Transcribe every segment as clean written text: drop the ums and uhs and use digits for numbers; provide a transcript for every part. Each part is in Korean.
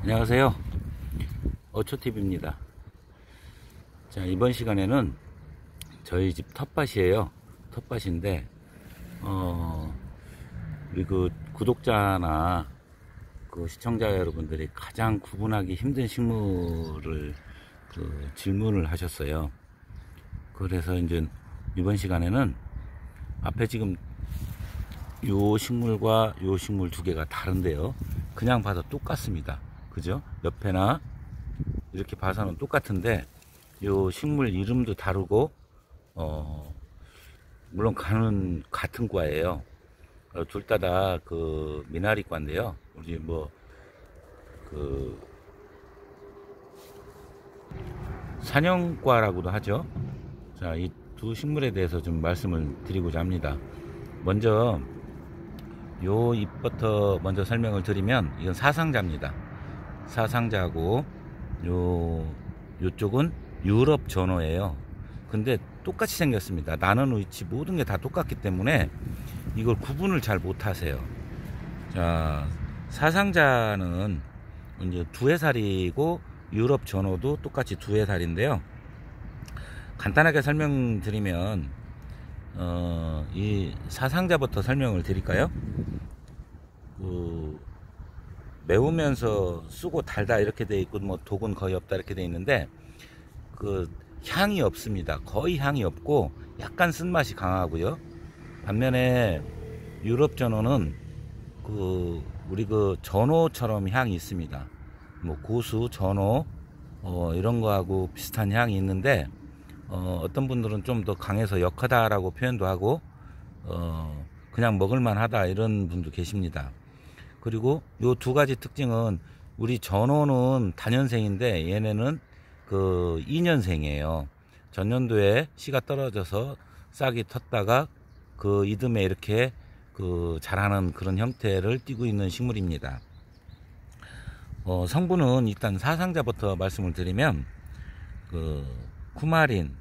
안녕하세요. 어초TV입니다. 자, 이번 시간에는 저희 집 텃밭이에요. 텃밭인데, 우리 그 구독자나 그 시청자 여러분들이 가장 구분하기 힘든 식물을 질문을 하셨어요. 그래서 이제 이번 시간에는 앞에 지금 요 식물과 요 식물 두 개가 다른데요. 그냥 봐도 똑같습니다. 그죠? 옆에나 이렇게 봐서는 똑같은데 요 식물 이름도 다르고 물론 같은 과예요. 둘 다 그 미나리과인데요. 우리 산영과라고도 하죠. 자, 이 두 식물에 대해서 좀 말씀을 드리고자 합니다. 먼저 요 잎부터 먼저 설명을 드리면 이건 사상자입니다. 사상자고 요쪽은 유럽 전어예요. 근데 똑같이 생겼습니다. 나는 위치 모든 게 다 똑같기 때문에 이걸 구분을 잘 못하세요. 자, 사상자는 이제 두해살이고 유럽 전어도 똑같이 두해살인데요. 간단하게 설명드리면 이 사상자부터 설명을 드릴까요? 매우면서 쓰고 달다 이렇게 돼 있고 독은 거의 없다 이렇게 돼 있는데 향이 없습니다. 거의 향이 없고 약간 쓴맛이 강하고요. 반면에 유럽 전어는 우리 전어처럼 향이 있습니다. 고수, 전어 이런 거하고 비슷한 향이 있는데 어떤 분들은 좀 더 강해서 역하다라고 표현도 하고 그냥 먹을만 하다 이런 분도 계십니다. 그리고 요 두 가지 특징은 우리 전어는 다년생인데 얘네는 2년생이에요. 전년도에 씨가 떨어져서 싹이 텄다가 이듬해 이렇게 자라는 그런 형태를 띠고 있는 식물입니다. 성분은 일단 사상자부터 말씀을 드리면 쿠마린,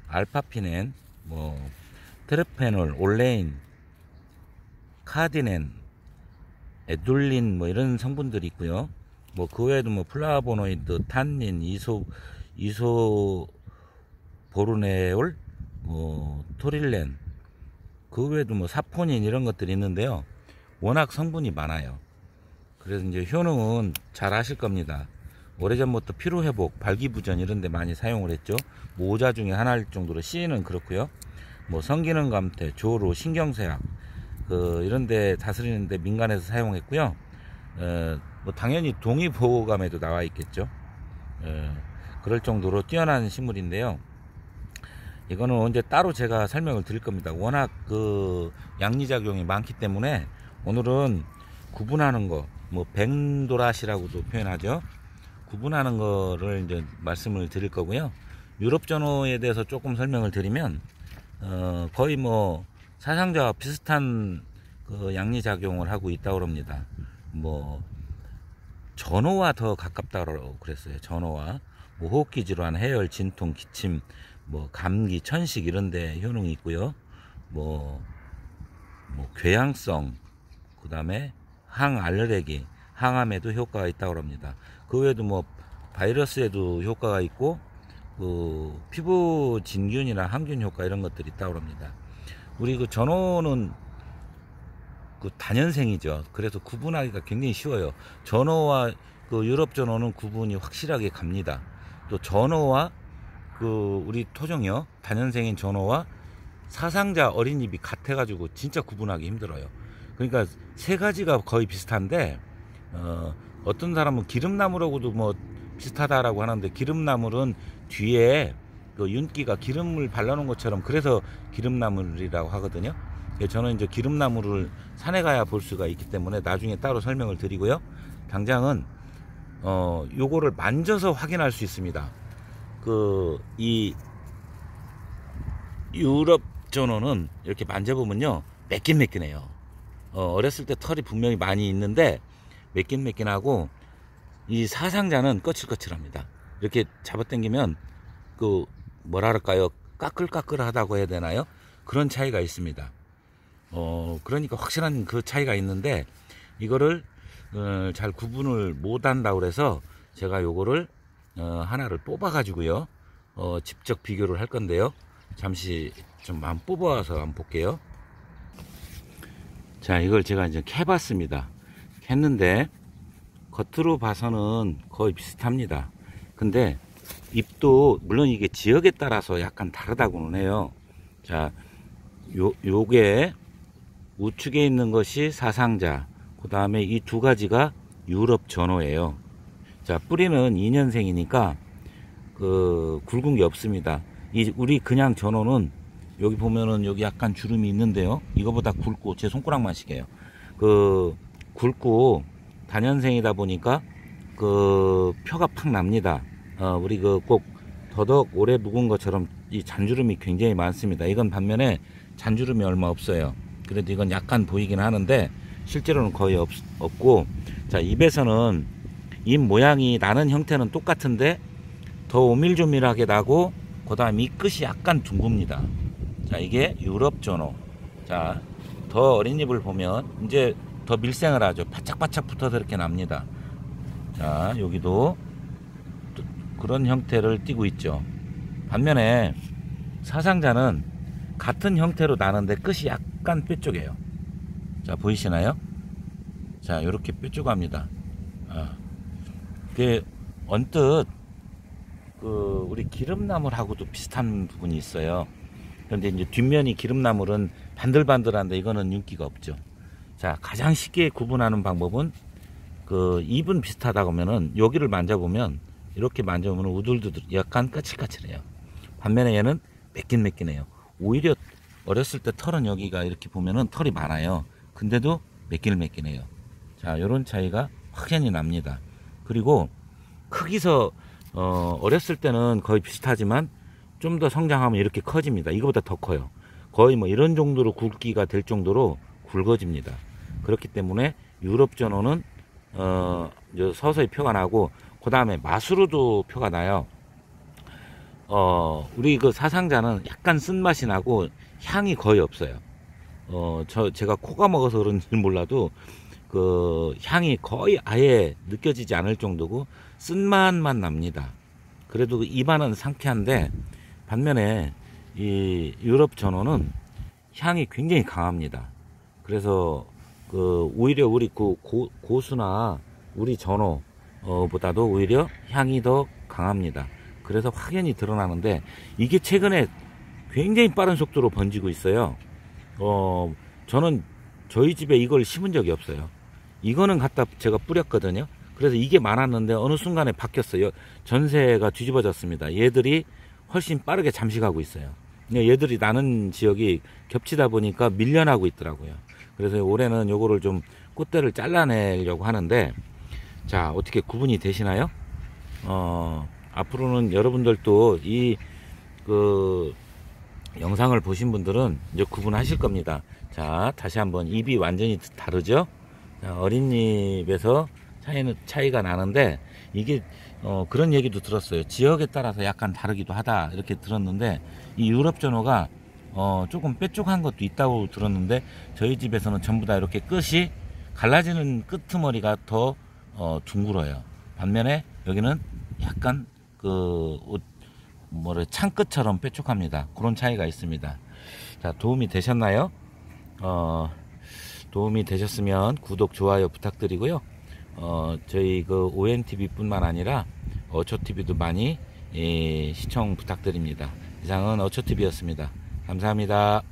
알파피넨, 테르페놀, 올레인, 카디넨, 에둘린 이런 성분들이 있고요. 그 외에도 플라보노이드, 탄닌, 이소보르네올, 토릴렌, 그 외에도 사포닌 이런 것들이 있는데요. 워낙 성분이 많아요. 그래서 이제 효능은 잘 아실 겁니다. 오래전부터 피로회복, 발기부전 이런 데 많이 사용을 했죠. 모자 중에 하나일 정도로 C는 그렇고요. 성기능 감퇴, 조로, 신경쇠약 이런 데 다스리는 데 민간해서 사용했고요. 당연히 동의보호감에도 나와 있겠죠. 그럴 정도로 뛰어난 식물인데요. 이거는 언제 따로 제가 설명을 드릴 겁니다. 워낙 양리작용이 많기 때문에 오늘은 구분하는 거, 뱅도라시라고도 표현하죠. 구분하는 거를 이제 말씀을 드릴 거고요. 유럽 전어에 대해서 조금 설명을 드리면 거의 사상자와 비슷한 양리작용을 하고 있다고 합니다. 전어와 더 가깝다고 그랬어요. 전어와 호흡기 질환, 해열, 진통, 기침, 감기, 천식 이런 데 효능이 있고요. 궤양성, 그 다음에 항알레르기, 항암에도 효과가 있다고 합니다. 그 외에도 바이러스에도 효과가 있고 피부 진균이나 항균 효과 이런 것들이 있다고 합니다. 우리 전어는 다년생이죠. 그래서 구분하기가 굉장히 쉬워요. 전어와 유럽 전어는 구분이 확실하게 갑니다. 또 전어와 우리 토종이요, 다년생인 전어와 사상자 어린잎이 같아가지고 진짜 구분하기 힘들어요. 그러니까 세 가지가 거의 비슷한데 어떤 사람은 기름나물하고도 비슷하다라고 하는데, 기름나물은 뒤에 윤기가 기름을 발라놓은 것처럼 그래서 기름나물이라고 하거든요. 저는 이제 기름나물을 산에 가야 볼 수가 있기 때문에 나중에 따로 설명을 드리고요. 당장은 요거를 만져서 확인할 수 있습니다. 이 유럽 전어는 이렇게 만져보면요, 매끈매끈해요. 어렸을 때 털이 분명히 많이 있는데 매끈매끈하고, 이 사상자는 거칠거칠합니다. 이렇게 잡아당기면 뭐랄까요, 까끌까끌하다고 해야 되나요? 그런 차이가 있습니다. 그러니까 확실한 그 차이가 있는데, 이거를 잘 구분을 못 한다고 그래서 제가 요거를 하나를 뽑아 가지고요 직접 비교를 할 건데요. 잠시 좀 한번 뽑아서 한번 볼게요. 자, 이걸 제가 이제 캐봤습니다. 캤는데 겉으로 봐서는 거의 비슷합니다. 근데 잎도 물론 이게 지역에 따라서 약간 다르다고는 해요. 자, 요게 우측에 있는 것이 사상자, 그 다음에 이 두 가지가 유럽 전어예요. 자, 뿌리는 2년생이니까 굵은 게 없습니다. 우리 그냥 전어는 여기 보면은 여기 약간 주름이 있는데요. 이거보다 굵고 제 손가락만 시게요. 굵고 단연생이다 보니까 표가 팍 납니다. 우리 꼭 더덕 오래 묵은 것처럼 이 잔주름이 굉장히 많습니다. 이건 반면에 잔주름이 얼마 없어요. 그래도 이건 약간 보이긴 하는데 실제로는 거의 없고, 자, 잎에서는 잎 모양이 나는 형태는 똑같은데 더 오밀조밀하게 나고, 그 다음 이 끝이 약간 둥굽니다. 자, 이게 유럽 전어. 자, 더 어린 잎을 보면 이제 더 밀생을 하죠. 바짝바짝 붙어서 이렇게 납니다. 자, 여기도 그런 형태를 띠고 있죠. 반면에 사상자는 같은 형태로 나는데 끝이 약간 뾰족해요. 자, 보이시나요? 자, 이렇게 뾰족합니다. 그게 언뜻 우리 기름나물하고도 비슷한 부분이 있어요. 그런데 이제 뒷면이 기름나물은 반들반들한데 이거는 윤기가 없죠. 자, 가장 쉽게 구분하는 방법은 잎은 비슷하다고 하면은 여기를 만져보면, 이렇게 만져보면 우들두들 약간 까칠까칠해요. 반면에 얘는 매끈매끈해요. 오히려 어렸을 때 털은 여기가 이렇게 보면은 털이 많아요. 근데도 매끈매끈해요. 자, 요런 차이가 확연히 납니다. 그리고 크기서 어렸을 때는 거의 비슷하지만 좀 더 성장하면 이렇게 커집니다. 이거보다 더 커요. 거의 뭐 이런 정도로 굵기가 될 정도로 굵어집니다. 그렇기 때문에 유럽 전어는 서서히 표가 나고, 그 다음에 맛으로도 표가 나요. 우리 사상자는 약간 쓴맛이 나고 향이 거의 없어요. 제가 코가 먹어서 그런지 몰라도 향이 거의 아예 느껴지지 않을 정도고 쓴맛만 납니다. 그래도 입안은 상쾌한데, 반면에 이 유럽 전어는 향이 굉장히 강합니다. 그래서 오히려 우리 고수나 우리 전어 보다도 오히려 향이 더 강합니다. 그래서 확연히 드러나는데, 이게 최근에 굉장히 빠른 속도로 번지고 있어요. 저는 저희 집에 이걸 심은 적이 없어요. 이거는 갖다 제가 뿌렸거든요. 그래서 이게 많았는데 어느 순간에 바뀌었어요. 전세가 뒤집어졌습니다. 얘들이 훨씬 빠르게 잠식하고 있어요. 얘들이 나는 지역이 겹치다 보니까 밀려나고 있더라고요. 그래서 올해는 요거를 좀 꽃대를 잘라내려고 하는데, 자, 어떻게 구분이 되시나요? 앞으로는 여러분들도 영상을 보신 분들은 이제 구분하실 겁니다. 자, 다시 한번 잎이 완전히 다르죠? 자, 어린 잎에서 차이가 나는데, 이게 그런 얘기도 들었어요. 지역에 따라서 약간 다르기도 하다, 이렇게 들었는데, 이 유럽 전어가 조금 뾰족한 것도 있다고 들었는데, 저희 집에서는 전부 다 이렇게 끝이 갈라지는 끄트머리가 더 둥글어요. 반면에 여기는 약간 창끝처럼 뾰족합니다. 그런 차이가 있습니다. 자, 도움이 되셨나요? 도움이 되셨으면 구독, 좋아요 부탁드리고요. 저희 ONTV 뿐만 아니라 어초TV도 많이 시청 부탁드립니다. 이상은 어초TV였습니다. 감사합니다.